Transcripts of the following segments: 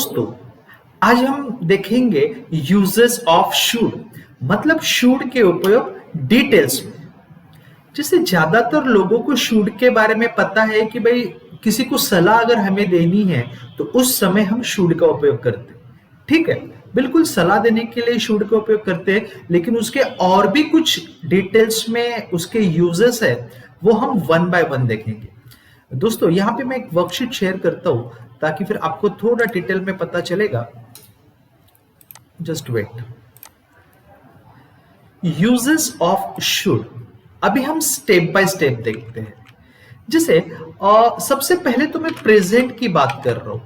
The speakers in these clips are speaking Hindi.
दोस्तों, आज हम देखेंगे यूजेस ऑफ शुड, मतलब शुड के उपयोग डिटेल्स में। जैसे ज्यादातर लोगों को शुड के बारे में पता है कि भाई किसी को सलाह अगर हमें देनी है तो उस समय हम शुड का उपयोग करते हैं। ठीक है, बिल्कुल सलाह देने के लिए शुड का उपयोग करते हैं, लेकिन उसके और भी कुछ डिटेल्स में उसके यूजेस है, वो हम वन बाय वन देखेंगे। दोस्तों, यहाँ पे मैं एक वर्कशीट शेयर करता हूं ताकि फिर आपको थोड़ा डिटेल में पता चलेगा। Just wait. Uses of should, अभी हम स्टेप बाय स्टेप देखते हैं। जैसे सबसे पहले तो मैं प्रेजेंट की बात कर रहा हूं,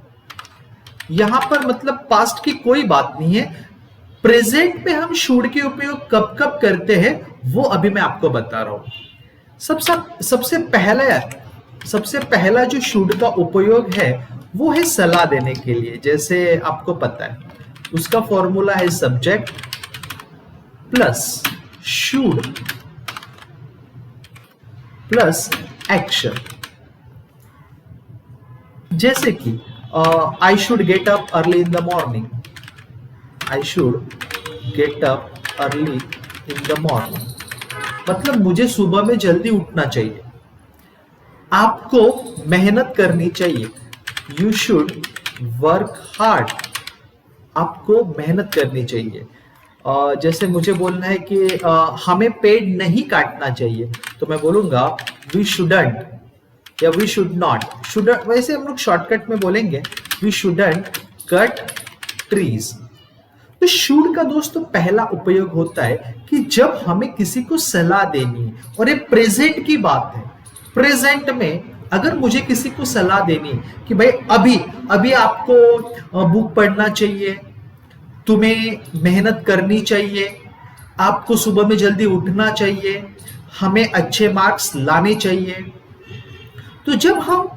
यहां पर मतलब पास्ट की कोई बात नहीं है। प्रेजेंट में हम शुड के उपयोग कब कब करते हैं वो अभी मैं आपको बता रहा हूं। सबसे पहला जो शुड का उपयोग है वो है सलाह देने के लिए। जैसे आपको पता है उसका फॉर्मूला है subject plus should plus action. जैसे कि I should get up early in the morning, I should get up early in the morning, मतलब मुझे सुबह में जल्दी उठना चाहिए। आपको मेहनत करनी चाहिए, यू शुड वर्क हार्ड, आपको मेहनत करनी चाहिए। जैसे मुझे बोलना है कि हमें पेड़ नहीं काटना चाहिए, तो मैं बोलूंगा वी शुडंट या वी शुड नॉट। शुडंट वैसे हम लोग शॉर्टकट में बोलेंगे वी शुडंट कट ट्रीज। तो शुड का दोस्तों पहला उपयोग होता है कि जब हमें किसी को सलाह देनी है, और ये प्रेजेंट की बात है। प्रेजेंट में अगर मुझे किसी को सलाह देनी है कि भाई अभी अभी आपको बुक पढ़ना चाहिए, तुम्हें मेहनत करनी चाहिए, आपको सुबह में जल्दी उठना चाहिए, हमें अच्छे मार्क्स लाने चाहिए, तो जब हम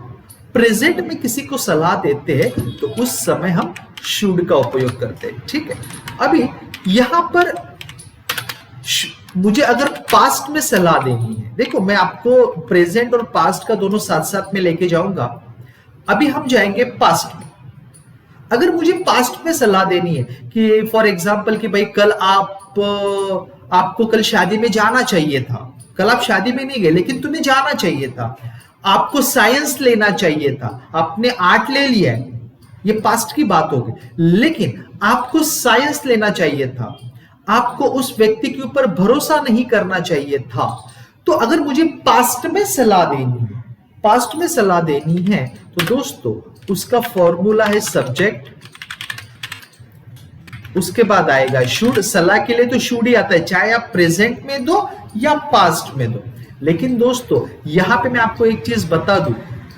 प्रेजेंट में किसी को सलाह देते हैं तो उस समय हम शुड का उपयोग करते हैं। ठीक है, अभी यहां पर मुझे अगर पास्ट में सलाह देनी है, देखो मैं आपको प्रेजेंट और पास्ट का दोनों साथ साथ में लेके जाऊंगा। अभी हम जाएंगे पास्ट में। अगर मुझे पास्ट में सलाह देनी है कि फॉर एग्जाम्पल कि भाई कल आपको कल शादी में जाना चाहिए था, कल आप शादी में नहीं गए लेकिन तुम्हें जाना चाहिए था, आपको साइंस लेना चाहिए था, आपने आर्ट ले लिया है, ये पास्ट की बात होगी, लेकिन आपको साइंस लेना चाहिए था, आपको उस व्यक्ति के ऊपर भरोसा नहीं करना चाहिए था। तो अगर मुझे पास्ट में सलाह देनी है तो दोस्तों उसका फॉर्मूला है सब्जेक्ट, उसके बाद आएगा शुड। सलाह के लिए तो शुड ही आता है, चाहे आप प्रेजेंट में दो या पास्ट में दो। लेकिन दोस्तों यहां पे मैं आपको एक चीज बता दूं,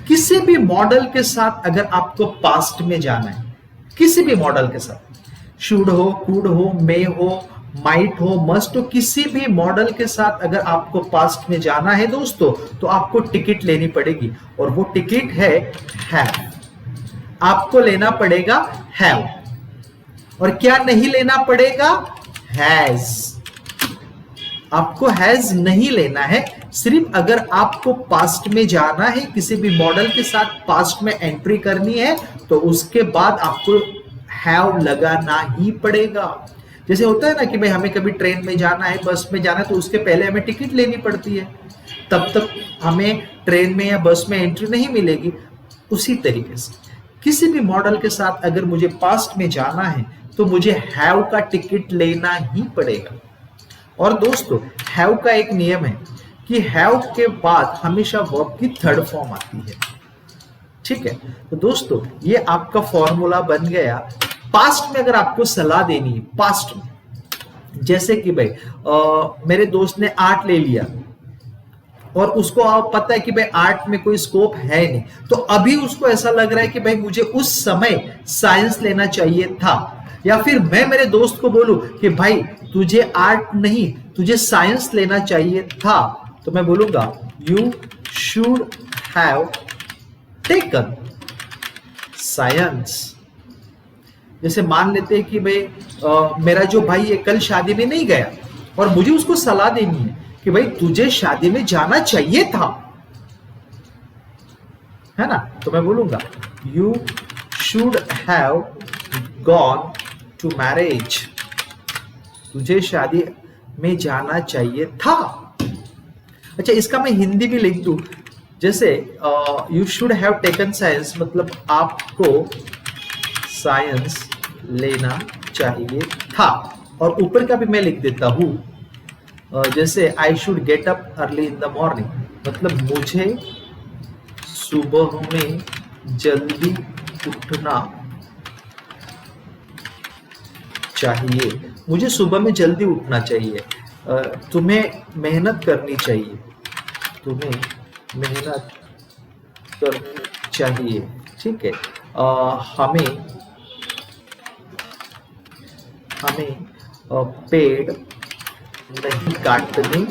किसी भी मॉडल के साथ अगर आपको पास्ट में जाना है, किसी भी मॉडल के साथ, शुड हो, कुड हो, मे हो, माइट हो, मस्ट हो, किसी भी मॉडल के साथ अगर आपको पास्ट में जाना है दोस्तों तो आपको टिकट लेनी पड़ेगी, और वो टिकट है हैव। आपको लेना पड़ेगा हैव, और क्या नहीं लेना पड़ेगा? हैज। आपको हैज नहीं लेना है। सिर्फ अगर आपको पास्ट में जाना है, किसी भी मॉडल के साथ पास्ट में एंट्री करनी है, तो उसके बाद आपको हैव लगाना ही पड़ेगा। जैसे होता है ना कि भाई हमें कभी ट्रेन में जाना है, बस में जाना है, तो उसके पहले हमें टिकट लेनी पड़ती है, तब तक हमें ट्रेन में या बस में एंट्री नहीं मिलेगी। उसी तरीके से किसी भी मॉडल के साथ अगर मुझे पास्ट में जाना है तो मुझे हैव का टिकट लेना ही पड़ेगा। और दोस्तों हैव का एक नियम है कि हैव के बाद हमेशा वर्ब की थर्ड फॉर्म आती है। ठीक है, तो दोस्तों ये आपका फॉर्मूला बन गया। पास्ट में अगर आपको सलाह देनी है, पास्ट में, जैसे कि भाई मेरे दोस्त ने आर्ट ले लिया और उसको आप पता है कि भाई आर्ट में कोई स्कोप है नहीं, तो अभी उसको ऐसा लग रहा है कि भाई मुझे उस समय साइंस लेना चाहिए था। या फिर मैं मेरे दोस्त को बोलूं कि भाई तुझे आर्ट नहीं, तुझे साइंस लेना चाहिए था, तो मैं बोलूंगा you should have taken science. जैसे मान लेते हैं कि भाई मेरा जो भाई है कल शादी में नहीं गया और मुझे उसको सलाह देनी है कि भाई तुझे शादी में जाना चाहिए था, है ना, तो मैं बोलूंगा you should have gone to marriage, तुझे शादी में जाना चाहिए था। अच्छा, इसका मैं हिंदी भी लिख दूं, जैसे you should have taken science, मतलब आपको साइंस लेना चाहिए था। और ऊपर का भी मैं लिख देता हूं, जैसे I should get up early in the morning, मतलब मुझे सुबह में जल्दी उठना चाहिए, मुझे सुबह में जल्दी उठना चाहिए। तुम्हें मेहनत करनी चाहिए, तुम्हें मेहनत करनी चाहिए, ठीक है। हमें पेड़ नहीं काटने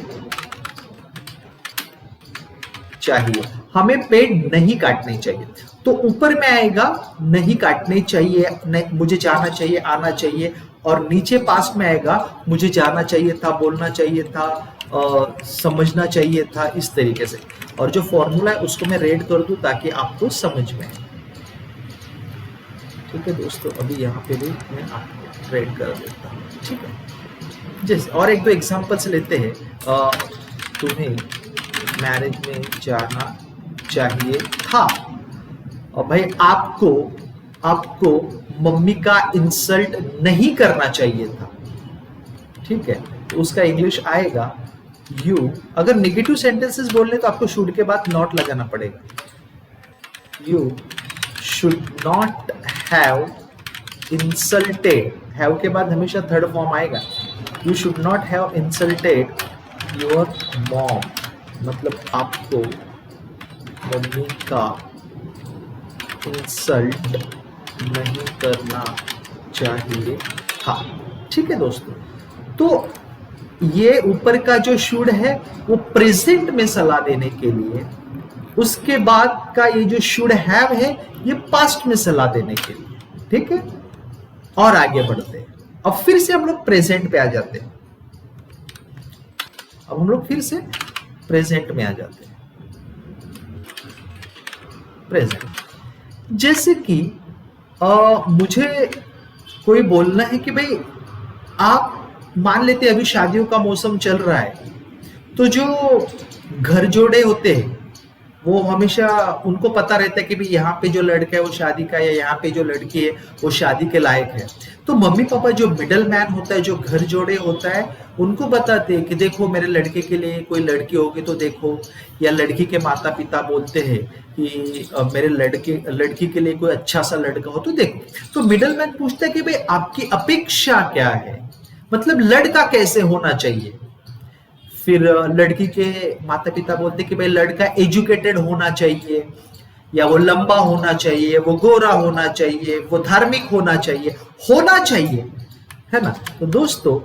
चाहिए, हमें पेड़ नहीं काटने चाहिए। तो ऊपर में आएगा नहीं काटने चाहिए, नहीं, मुझे जाना चाहिए, आना चाहिए, और नीचे पास में आएगा मुझे जाना चाहिए था, बोलना चाहिए था, समझना चाहिए था, इस तरीके से। और जो फॉर्मूला है उसको मैं रेड कर दूं ताकि आपको समझ में आए। ठीक है दोस्तों, अभी यहाँ पे भी मैं आपको रेड कर देता हूँ, ठीक है। जैसे और एक दो एग्जांपल्स लेते हैं। तुम्हें मैरिज में जाना चाहिए था, और भाई आपको मम्मी का इंसल्ट नहीं करना चाहिए था, ठीक है। तो उसका इंग्लिश आएगा यू, अगर नेगेटिव सेंटेंसेस बोलने तो आपको शुड के बाद नॉट लगाना पड़ेगा। You should not have insulted, have के बाद हमेशा थर्ड फॉर्म आएगा। You should not have insulted your mom, मतलब आपको मम्मी का इंसल्ट नहीं करना चाहिए था, ठीक है दोस्तों। तो ये ऊपर का जो शुड है वो प्रेजेंट में सलाह देने के लिए, उसके बाद का ये जो शुड हैव है ये पास्ट में सलाह देने के लिए, ठीक है। और आगे बढ़ते हैं, अब फिर से हम लोग प्रेजेंट पे आ जाते हैं, अब हम लोग फिर से प्रेजेंट में आ जाते हैं। प्रेजेंट, जैसे कि मुझे कोई बोलना है कि भाई आप मान लेते हैं अभी शादियों का मौसम चल रहा है, तो जो घर जोड़े होते हैं वो हमेशा उनको पता रहता है कि भाई यहाँ पे जो लड़का है वो शादी का है, या यहाँ पे जो लड़की है वो शादी के लायक है। तो मम्मी पापा जो मिडल मैन होता है, जो घर जोड़े होता है, उनको बताते हैं कि देखो मेरे लड़के के लिए कोई लड़की होगी तो देखो, या लड़की के माता पिता बोलते हैं कि मेरे लड़की के लिए कोई अच्छा सा लड़का हो तो देखो। तो मिडल मैन पूछता है कि भाई आपकी अपेक्षा क्या है, मतलब लड़का कैसे होना चाहिए। फिर लड़की के माता पिता बोलते कि भाई लड़का एजुकेटेड होना चाहिए, या वो लंबा होना चाहिए, वो गोरा होना चाहिए, वो धार्मिक होना चाहिए, है ना। तो दोस्तों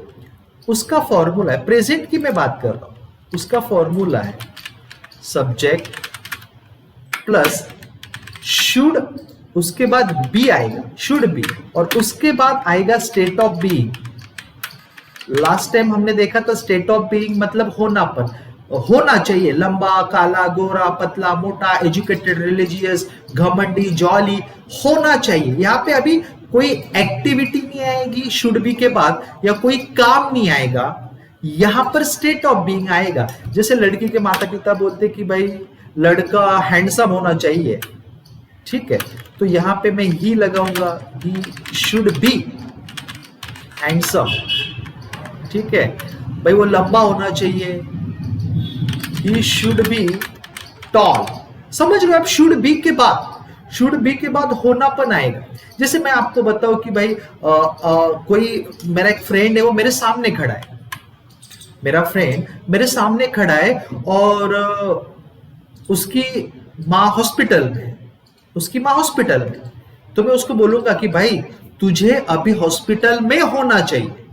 उसका फॉर्मूला है, प्रेजेंट की मैं बात कर रहा हूं, उसका फॉर्मूला है सब्जेक्ट प्लस शुड, उसके बाद बी आएगा, शुड बी, और उसके बाद आएगा state of being. Last time हमने देखा था स्टेट ऑफ बीइंग मतलब होनापन, होना चाहिए, लंबा, काला, गोरा, पतला, मोटा, एजुकेटेड, रिलीजियस, घमंडी, जॉली, होना चाहिए। यहाँ पे अभी कोई एक्टिविटी नहीं आएगी शुड बी के बाद, या कोई काम नहीं आएगा, यहाँ पर स्टेट ऑफ बीइंग आएगा। जैसे लड़की के माता पिता बोलते कि भाई लड़का हैंडसम होना चाहिए, ठीक है, तो यहाँ पे मैं ही लगाऊंगा, ही शुड बी हैंडसम, ठीक है। भाई वो लंबा होना चाहिए, ही शुड बी टॉल। समझ रहे हो आप, शुड बी के बाद होनापन आएगा। जैसे मैं आपको बताऊं कि भाई कोई मेरा एक फ्रेंड है, वो मेरे सामने खड़ा है, मेरा फ्रेंड मेरे सामने खड़ा है, और उसकी माँ हॉस्पिटल में, तो मैं उसको बोलूंगा कि भाई तुझे अभी हॉस्पिटल में होना चाहिए।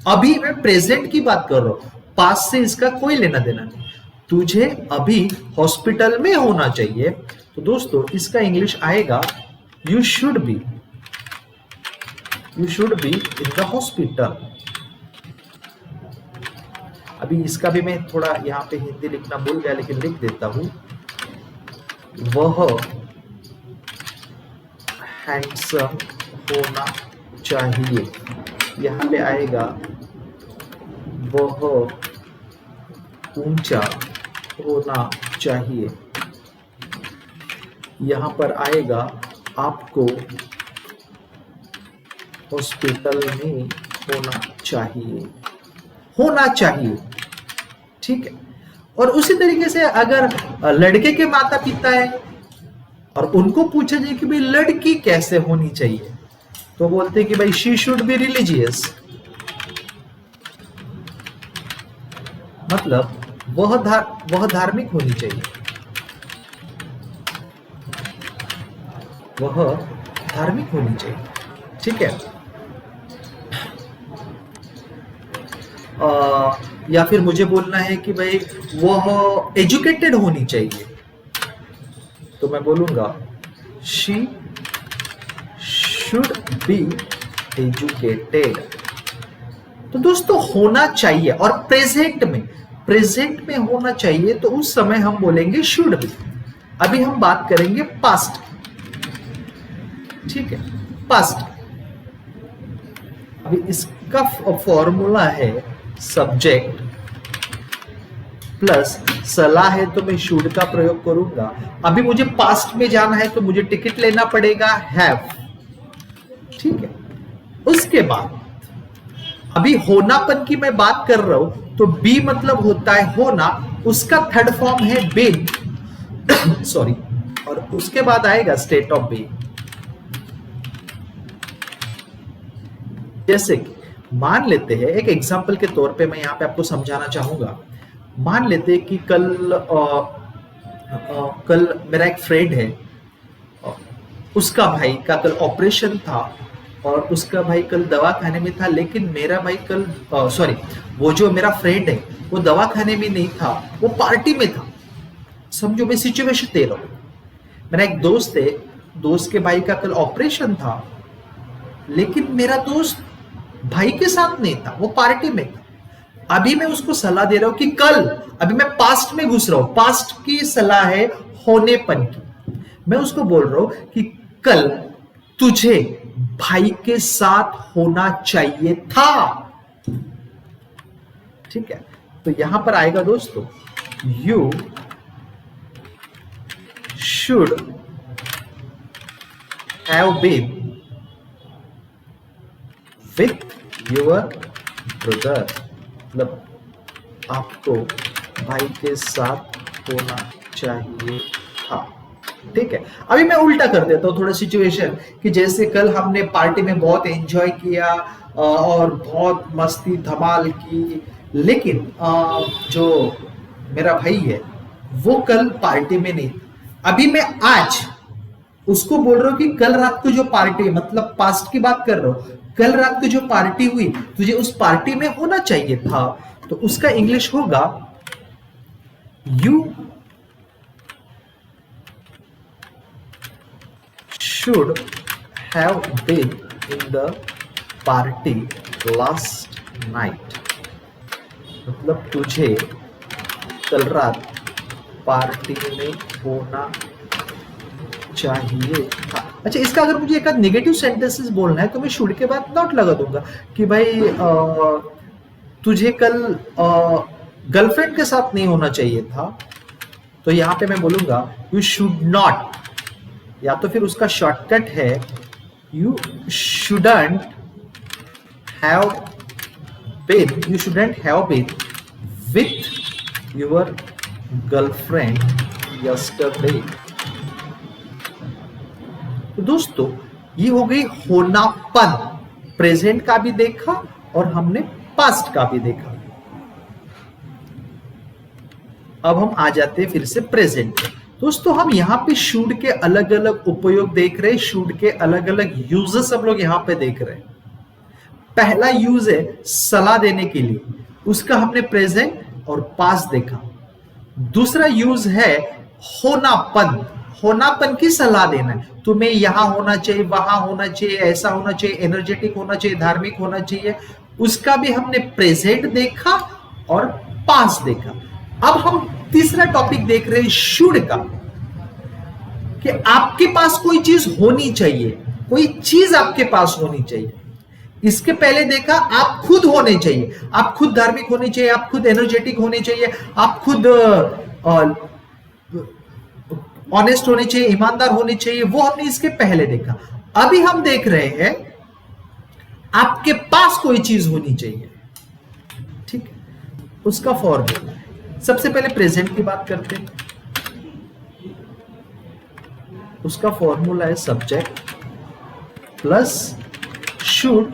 अभी मैं प्रेजेंट की बात कर रहा हूं, पास्ट से इसका कोई लेना देना नहीं, तुझे अभी हॉस्पिटल में होना चाहिए। तो दोस्तों इसका इंग्लिश आएगा you should be in the hospital. अभी इसका भी मैं थोड़ा यहाँ पे हिंदी लिखना भूल गया, लेकिन लिख देता हूं, वह हैंडसम होना चाहिए, यहाँ पे आएगा वह ऊंचा होना चाहिए, यहाँ पर आएगा आपको हॉस्पिटल में होना चाहिए, होना चाहिए। ठीक है। और उसी तरीके से अगर लड़के के माता पिता है और उनको पूछा जाए कि भाई लड़की कैसे होनी चाहिए, तो बोलते हैं कि भाई शी शुड बी रिलीजियस, मतलब वह धार्मिक होनी चाहिए, वह धार्मिक होनी चाहिए। ठीक है। या फिर मुझे बोलना है कि भाई वह एजुकेटेड होनी चाहिए, तो मैं बोलूंगा शी शुड बी एजुकेटेड। तो दोस्तों होना चाहिए, और प्रेजेंट में होना चाहिए, तो उस समय हम बोलेंगे शुड बी। अभी हम बात करेंगे पास्ट। ठीक है, पास्ट। अभी इसका फॉर्मूला है सब्जेक्ट प्लस सलाह है, तो मैं शुड का प्रयोग करूंगा। अभी मुझे पास्ट में जाना है तो मुझे टिकट लेना पड़ेगा हैव। ठीक है। उसके बाद अभी होनापन की मैं बात कर रहा हूं, तो बी मतलब होता है होना, उसका थर्ड फॉर्म है बीइंग सॉरी, और उसके बाद आएगा स्टेट ऑफ बीइंग। जैसे कि मान लेते हैं, एक एग्जांपल के तौर पे मैं यहां पे आपको समझाना चाहूंगा। मान लेते हैं कि कल मेरा एक फ्रेंड है, उसका भाई का कल ऑपरेशन था और उसका भाई कल दवाखाने में था, लेकिन मेरा भाई कल वो जो मेरा फ्रेंड है वो दवाखाने में नहीं था, वो पार्टी में था। समझो, मैं सिचुएशन दे रहा हूं। मेरा एक दोस्त है, दोस्त के भाई का कल ऑपरेशन था, लेकिन मेरा दोस्त भाई के साथ नहीं था, वो पार्टी में था। अभी मैं उसको सलाह दे रहा हूं कि कल, अभी मैं पास्ट में घुस रहा हूं, पास्ट की सलाह है होनेपन की। मैं उसको बोल रहा हूं कि कल तुझे भाई के साथ होना चाहिए था। ठीक है। तो यहां पर आएगा दोस्तों, you should have been with your brother, मतलब आपको भाई के साथ होना चाहिए था। ठीक है। अभी मैं उल्टा कर देता हूं थोड़ा सिचुएशन, कि जैसे कल हमने पार्टी में बहुत एंजॉय किया और बहुत मस्ती धमाल की, लेकिन जो मेरा भाई है वो कल पार्टी में नहीं। अभी मैं आज उसको बोल रहा हूं कि कल रात को जो पार्टी, मतलब पास्ट की बात कर रहा हूं, कल रात को जो पार्टी हुई तुझे उस पार्टी में होना चाहिए था। तो उसका इंग्लिश होगा you should have been in the party last night, मतलब तुझे कल रात पार्टी में होना चाहिए था। अच्छा, इसका अगर मुझे एक नेगेटिव सेंटेंसेस बोलना है तो मैं शुड के बाद नॉट लगा दूंगा कि भाई तुझे कल गर्लफ्रेंड के साथ नहीं होना चाहिए था। तो यहां पे मैं बोलूंगा यू शुड नॉट, या तो फिर उसका शॉर्टकट है you shouldn't have been with your girlfriend yesterday. तो दोस्तों ये हो गई होनापन, प्रेजेंट का भी देखा और हमने पास्ट का भी देखा। अब हम आ जाते हैं फिर से प्रेजेंट पे। दोस्तों हम यहाँ पे शुड के अलग अलग उपयोग देख रहे हैं, शुड के अलग अलग यूजेस हम लोग यहाँ पे देख रहे हैं। पहला यूज है सलाह देने के लिए, उसका हमने प्रेजेंट और पास्ट देखा। दूसरा यूज है होनापन, होनापन की सलाह देना है, तुम्हें यहां होना चाहिए, वहां होना चाहिए, ऐसा होना चाहिए, एनर्जेटिक होना चाहिए, धार्मिक होना चाहिए। उसका भी हमने प्रेजेंट देखा और पास्ट देखा। अब हम तीसरा टॉपिक देख रहे हैं शुड का, कि आपके पास कोई चीज होनी चाहिए, कोई चीज आपके पास होनी चाहिए। इसके पहले देखा आप खुद होने चाहिए, आप खुद धार्मिक होने चाहिए, आप खुद एनर्जेटिक होने चाहिए, आप खुद ऑनेस्ट होने चाहिए, ईमानदार होने चाहिए, वो हमने इसके पहले देखा। अभी हम देख रहे हैं आपके पास कोई चीज होनी चाहिए, ठीक है, उसका फॉर्मूला है। सबसे पहले प्रेजेंट की बात करते हैं, उसका फॉर्मूला है सब्जेक्ट प्लस शुड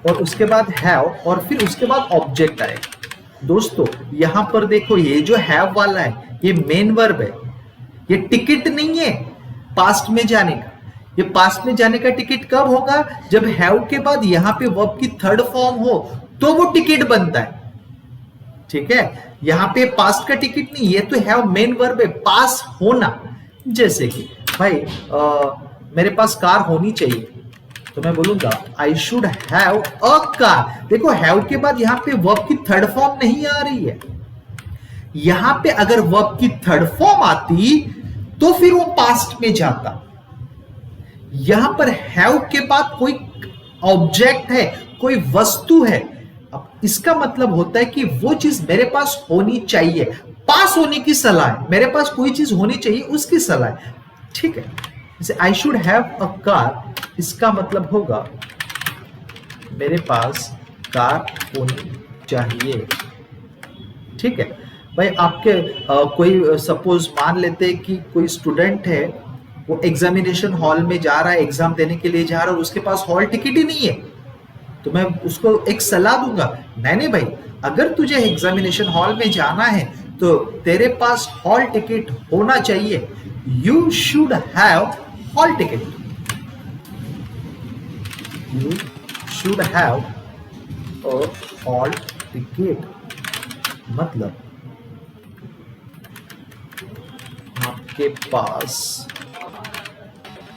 और उसके बाद हैव और फिर उसके बाद ऑब्जेक्ट आएगा। दोस्तों यहां पर देखो, ये जो हैव वाला है ये मेन वर्ब है, ये टिकट नहीं है पास्ट में जाने का। ये पास्ट में जाने का टिकट कब होगा, जब हैव के बाद यहां पे वर्ब की थर्ड फॉर्म हो तो वो टिकट बनता है, ठीक है। यहां पे पास्ट का टिकट नहीं, ये तो हैव मेन वर्ब है, पास होना। जैसे कि भाई मेरे पास कार होनी चाहिए, तो मैं बोलूंगा I should have a car. देखो हैव के बाद यहां पे वर्ब की थर्ड फॉर्म नहीं आ रही है। यहां पे अगर वर्ब की थर्ड फॉर्म आती तो फिर वो पास्ट में जाता। यहां पर हैव के बाद कोई ऑब्जेक्ट है, कोई वस्तु है, अब इसका मतलब होता है कि वो चीज मेरे पास होनी चाहिए, पास होने की सलाह है, मेरे पास कोई चीज होनी चाहिए उसकी सलाह है, ठीक है। जैसे I should have a car, इसका मतलब होगा मेरे पास कार होनी चाहिए, ठीक है। भाई आपके कोई सपोज मान लेते हैं कि कोई स्टूडेंट है, वो एग्जामिनेशन हॉल में जा रहा है, एग्जाम देने के लिए जा रहा है, उसके पास हॉल टिकट ही नहीं है, तो मैं उसको एक सलाह दूंगा, नहीं भाई, अगर तुझे एग्जामिनेशन हॉल में जाना है तो तेरे पास हॉल टिकट होना चाहिए, you should have hall ticket, you should have a hall ticket. मतलब आपके पास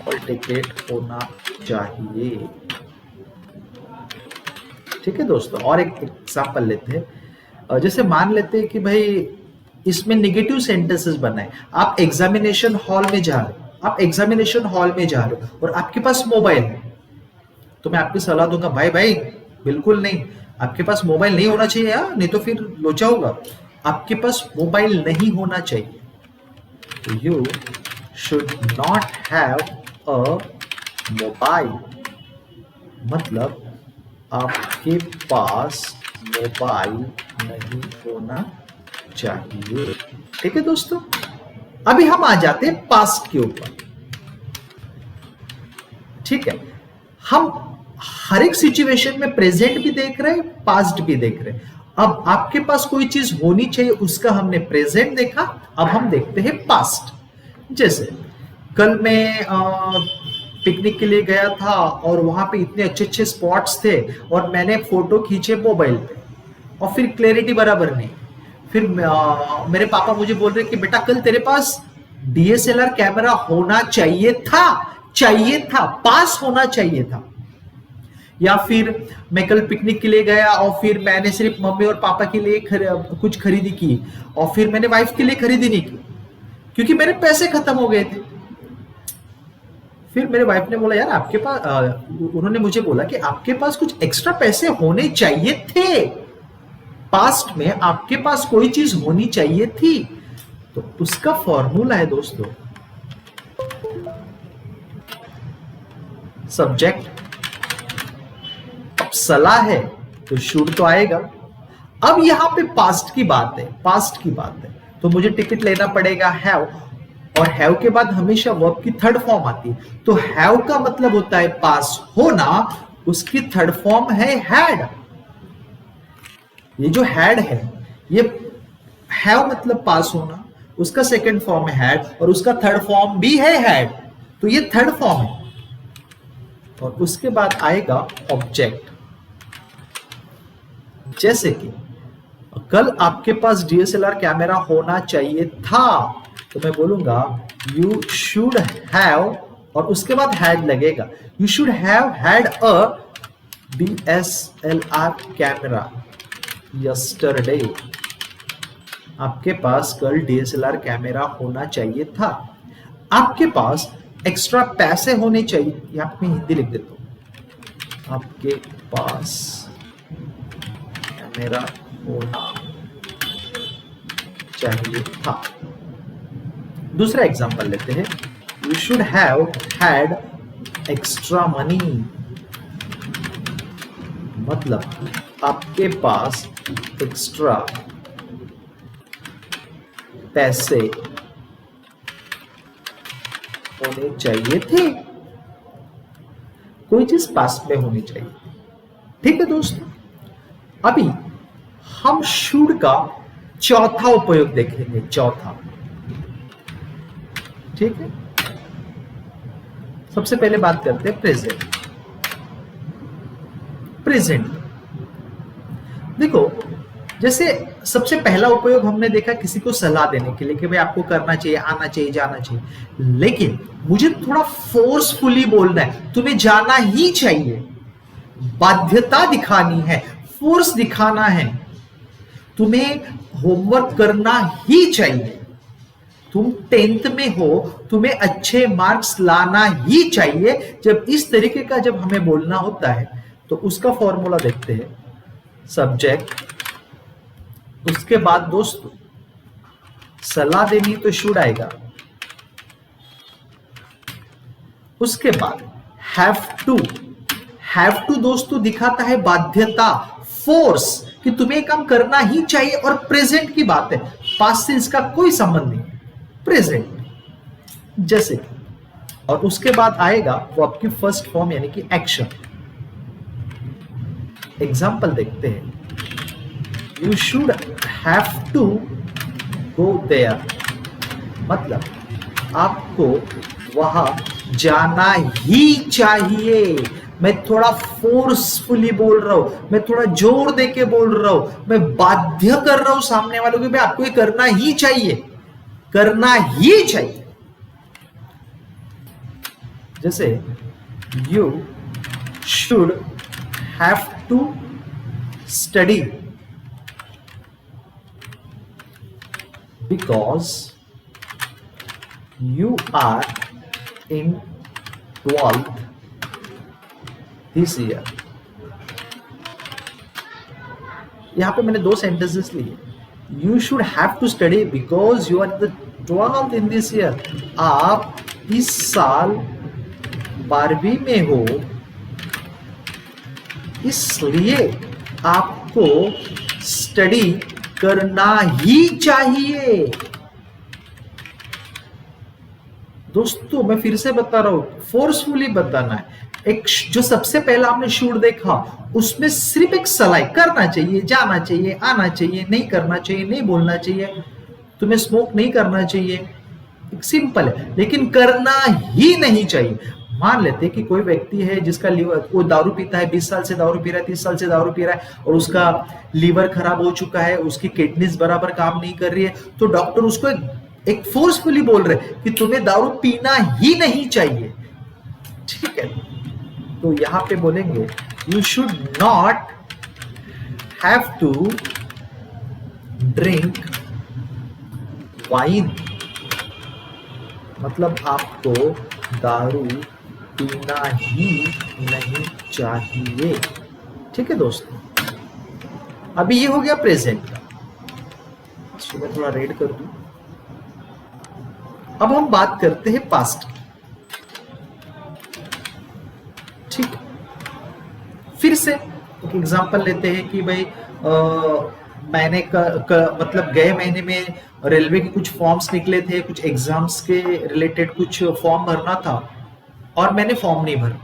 हॉल टिकट होना चाहिए, ठीक है दोस्तों। और एक एग्जांपल लेते हैं, जैसे मान लेते हैं कि भाई इसमें नेगेटिव सेंटेंसेस बनाए, आप एग्जामिनेशन हॉल में जा रहे हो, आप एग्जामिनेशन हॉल में जा रहे हो और आपके पास मोबाइल है, तो मैं आपकी सलाह दूंगा भाई भाई बिल्कुल नहीं, आपके पास मोबाइल नहीं होना चाहिए यार, नहीं तो फिर लोचा होगा, आपके पास मोबाइल नहीं होना चाहिए। You should not have a mobile, मतलब आपके पास मोबाइल नहीं होना चाहिए, ठीक है दोस्तों। अभी हम आ जाते हैं पास्ट के ऊपर, ठीक है। हम हर एक सिचुएशन में प्रेजेंट भी देख रहे हैं, पास्ट भी देख रहे हैं। अब आपके पास कोई चीज होनी चाहिए, उसका हमने प्रेजेंट देखा, अब हम देखते हैं पास्ट। जैसे कल मैं पिकनिक के लिए गया था और वहां पे इतने अच्छे अच्छे स्पॉट्स थे और मैंने फोटो खींचे मोबाइल पे और फिर क्लैरिटी बराबर नहीं। फिर मेरे पापा मुझे बोल रहे कि बेटा कल तेरे पास डीएसएलआर कैमरा होना चाहिए था, पास होना चाहिए था। या फिर मैं कल पिकनिक के लिए गया और फिर मैंने सिर्फ मम्मी और पापा के लिए कुछ खरीदी की और फिर मैंने वाइफ के लिए खरीदी नहीं की क्योंकि मेरे पैसे खत्म हो गए थे। फिर मेरे वाइफ ने बोला यार आपके पास उन्होंने मुझे बोला कि आपके पास कुछ एक्स्ट्रा पैसे होने चाहिए थे, पास्ट में आपके पास कोई चीज होनी चाहिए थी। तो उसका फॉर्मूला है दोस्तों सब्जेक्ट, अब सलाह है तो शुड तो आएगा। अब यहां पे पास्ट की बात है, तो मुझे टिकट लेना पड़ेगा हैव, और हैव के बाद हमेशा वर्ब की थर्ड फॉर्म आती है। तो हैव का मतलब होता है पास होना, उसकी थर्ड फॉर्म है हैड। ये जो हैड है, ये हैव मतलब पास होना, उसका सेकंड फॉर्म है हैड और उसका थर्ड फॉर्म भी है हैड, तो ये थर्ड फॉर्म है। और उसके बाद आएगा ऑब्जेक्ट। जैसे कि कल आपके पास डीएसएलआर कैमरा होना चाहिए था, तो मैं बोलूंगा यू शुड हैव और उसके बाद हैड लगेगा, you should have had a DSLR camera yesterday. आपके पास कल डीएसएलआर कैमरा होना चाहिए था। आपके पास एक्स्ट्रा पैसे होने चाहिए, यहां पे मैं हिंदी लिख देता हूं, आपके पास मेरा होना चाहिए था। दूसरा एग्जांपल लेते हैं, you should have had extra money, मतलब आपके पास एक्स्ट्रा पैसे होने चाहिए थे। कोई चीज पास में होनी चाहिए। ठीक है दोस्तों, अभी हम शुड का चौथा उपयोग देखेंगे, चौथा। ठीक है, सबसे पहले बात करते हैं प्रेजेंट। प्रेजेंट देखो, जैसे सबसे पहला उपयोग हमने देखा किसी को सलाह देने के लिए कि भाई आपको करना चाहिए, आना चाहिए, जाना चाहिए। लेकिन मुझे थोड़ा फोर्सफुली बोलना है, तुम्हें जाना ही चाहिए, बाध्यता दिखानी है, फोर्स दिखाना है, तुम्हें होमवर्क करना ही चाहिए, तुम 10th में हो, तुम्हें अच्छे मार्क्स लाना ही चाहिए। जब इस तरीके का जब हमें बोलना होता है तो उसका फॉर्मूला देखते हैं, सब्जेक्ट, उसके बाद दोस्तों सलाह देनी तो शुड आएगा, उसके बाद हैव टू दोस्तों दिखाता है बाध्यता, फोर्स, कि तुम्हें काम करना ही चाहिए। और प्रेजेंट की बात है, पास्ट से इसका कोई संबंध नहीं, प्रेजेंट जैसे। और उसके बाद आएगा वो आपकी फर्स्ट फॉर्म यानी कि एक्शन। एग्जाम्पल देखते हैं, you should have to go there, मतलब आपको वहां जाना ही चाहिए। मैं थोड़ा फोर्सफुली बोल रहा हूं, मैं थोड़ा जोर दे के बोल रहा हूं, मैं बाध्य कर रहा हूं सामने वालों को, आपको ये करना ही चाहिए, करना ही चाहिए। जैसे you should have to study because you are in 12th this year। यहां पे मैंने दो सेंटेंसेस लिए, you should have to study because you are the 12th in this year, आप इस साल 12वीं में हो, इसलिए आपको स्टडी करना ही चाहिए। दोस्तों मैं फिर से बता रहा हूं, फोर्सफुली बताना है। एक जो सबसे पहला आपने शुड देखा, उसमें सिर्फ एक सलाह, करना चाहिए, जाना चाहिए, आना चाहिए, नहीं करना चाहिए, नहीं बोलना चाहिए, तुम्हें स्मोक नहीं करना चाहिए, एक सिंपल है। लेकिन करना ही नहीं चाहिए। मान लेते कि कोई व्यक्ति है जिसका लीवर, वो दारू पीता है, 20 साल से दारू पी रहा है, 30 साल से दारू पी रहा है, और उसका लीवर खराब हो चुका है, उसकी किडनीज बराबर काम नहीं कर रही है, तो डॉक्टर उसको एक फोर्सफुली बोल रहे कि तुम्हें दारू पीना ही नहीं चाहिए। ठीक है, तो यहां पे बोलेंगे you should not have to drink wine, मतलब आपको दारू पीना ही नहीं चाहिए। ठीक है दोस्तों, अभी ये हो गया प्रेजेंट का, इसको मैं थोड़ा रेड कर दूं। अब हम बात करते हैं पास्ट की। ठीक, फिर से एक एग्जांपल लेते हैं कि भाई मैंने मतलब गए महीने में रेलवे के कुछ फॉर्म्स निकले थे, कुछ एग्जाम्स के रिलेटेड कुछ फॉर्म भरना था और मैंने फॉर्म नहीं भरा।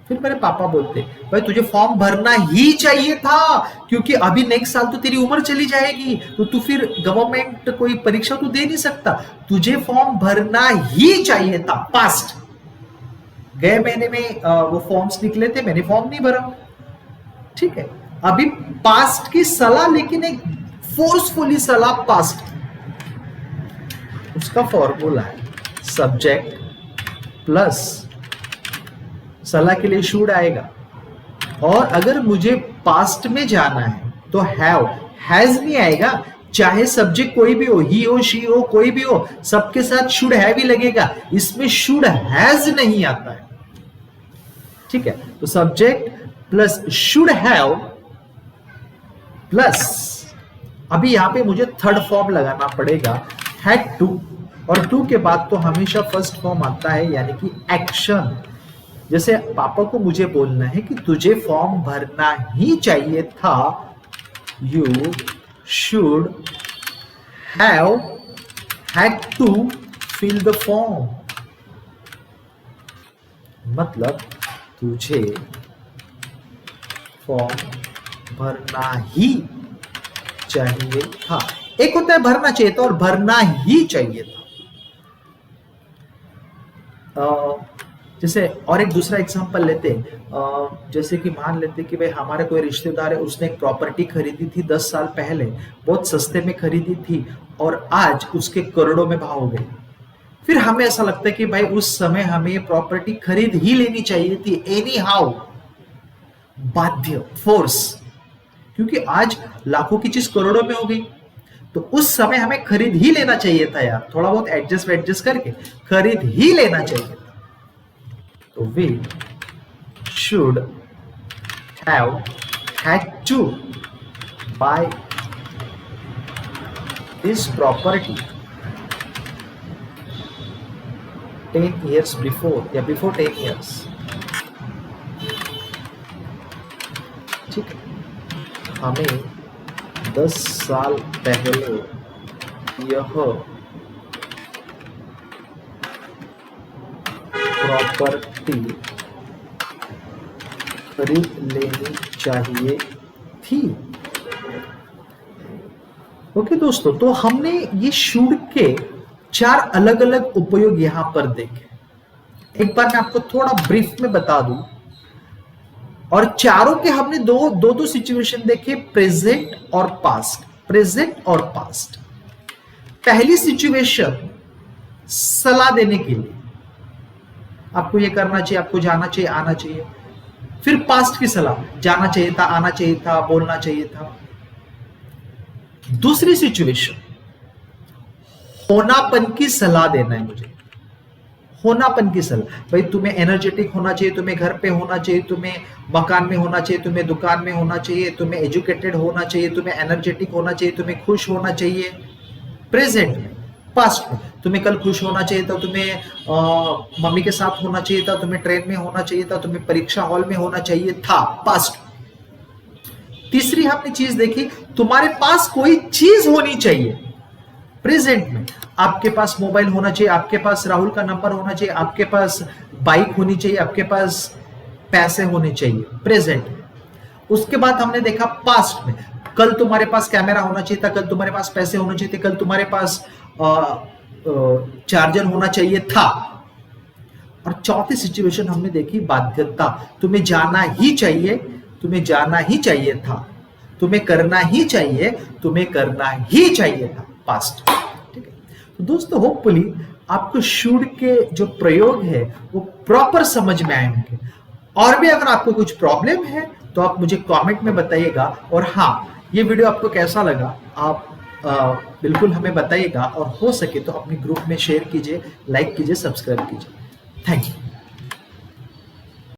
फिर मेरे पापा बोलते, भाई तुझे फॉर्म भरना ही चाहिए था, क्योंकि अभी नेक्स्ट साल तो तेरी उम्र चली जाएगी, तो तू फिर गवर्नमेंट कोई परीक्षा तो दे नहीं सकता, तुझे फॉर्म भरना ही चाहिए था। पास्ट, गए महीने में वो फॉर्म्स निकले थे, मैंने फॉर्म नहीं भरा। ठीक है, अभी पास्ट की सलाह, लेकिन एक फोर्सफुली सलाह पास्ट, उसका फॉर्मूला है सब्जेक्ट प्लस सलाह के लिए शुड आएगा। और अगर मुझे पास्ट में जाना है तो हैव, हैज नहीं आएगा, चाहे सब्जेक्ट कोई भी हो, ही हो, शी हो, कोई भी हो, सबके साथ शुड हैव ही लगेगा। इसमें शुड हैज नहीं आता है। ठीक है, तो subject plus should have plus, अभी यहां पे मुझे थर्ड फॉर्म लगाना पड़ेगा, हैड टू, और टू के बाद तो हमेशा फर्स्ट फॉर्म आता है यानी कि एक्शन। जैसे पापा को मुझे बोलना है कि तुझे फॉर्म भरना ही चाहिए था, you should have had to fill the form, मतलब तुझे फॉर्म भरना ही चाहिए था। एक होता है भरना चाहिए था और भरना ही चाहिए था। जैसे और एक दूसरा एग्जांपल लेते हैं, जैसे कि मान लेते कि भाई हमारे कोई रिश्तेदार है, उसने एक प्रॉपर्टी खरीदी थी 10 साल पहले, बहुत सस्ते में खरीदी थी और आज उसके करोड़ों में भाव हो गए। फिर हमें ऐसा लगता है कि भाई उस समय हमें ये प्रॉपर्टी खरीद ही लेनी चाहिए थी, एनी हाउ, बाध्य, फोर्स, क्योंकि आज लाखों की चीज करोड़ों में हो गई, तो उस समय हमें खरीद ही लेना चाहिए था यार, थोड़ा बहुत एडजस्ट करके खरीद ही लेना चाहिए था। तो we should have had to buy this property 10 years before या बिफोर 10 years। ठीक है, हमें 10 साल पहले यह प्रॉपर्टी खरीद लेनी चाहिए थी। ओके दोस्तों, तो हमने ये शुड के 4 अलग अलग उपयोग यहां पर देखे। एक बार मैं आपको थोड़ा ब्रीफ में बता दूं, और चारों के हमने दो सिचुएशन देखे, प्रेजेंट और पास्ट, प्रेजेंट और पास्ट। पहली सिचुएशन सलाह देने के लिए, आपको ये करना चाहिए, आपको जाना चाहिए, आना चाहिए। फिर पास्ट की सलाह, जाना चाहिए था, आना चाहिए था, बोलना चाहिए था। दूसरी सिचुएशन होनापन की सलाह देना है मुझे, होनापन की सलाह, भाई तुम्हें एनर्जेटिक होना चाहिए, तुम्हें घर पे होना चाहिए, तुम्हें मकान में होना चाहिए, तुम्हें दुकान में होना चाहिए, तुम्हें एजुकेटेड होना चाहिए, तुम्हें एनर्जेटिक होना चाहिए, तुम्हें खुश होना चाहिए। प्रेजेंट में, पास्ट में, तुम्हें कल खुश होना चाहिए था, तुम्हें मम्मी के साथ होना चाहिए था, तुम्हें ट्रेन में होना चाहिए था, तुम्हें परीक्षा हॉल में होना चाहिए था, पास्ट। तीसरी हमने चीज देखी, तुम्हारे पास कोई चीज होनी चाहिए, प्रेजेंट में, आपके पास मोबाइल होना चाहिए, आपके पास राहुल का नंबर होना चाहिए, आपके पास बाइक होनी चाहिए, आपके पास पैसे होने चाहिए, प्रेजेंट में। उसके बाद हमने देखा पास्ट में, कल तुम्हारे पास कैमरा होना चाहिए था, कल तुम्हारे पास पैसे होने चाहिए थे, कल तुम्हारे पास चार्जर होना चाहिए था। और चौथी सिचुएशन हमने देखी बाध्यता, तुम्हें जाना ही चाहिए, तुम्हें जाना ही चाहिए था, तुम्हें करना ही चाहिए, तुम्हें करना ही चाहिए था, पास्ट। ठीक है, तो दोस्तों होपफुली आपको शुड के जो प्रयोग है वो प्रॉपर समझ में आए होंगे। और भी अगर आपको कुछ प्रॉब्लम है तो आप मुझे कमेंट में बताइएगा। और हाँ, ये वीडियो आपको कैसा लगा आप बिल्कुल हमें बताइएगा, और हो सके तो अपने ग्रुप में शेयर कीजिए, लाइक कीजिए, सब्सक्राइब कीजिए। Thank you.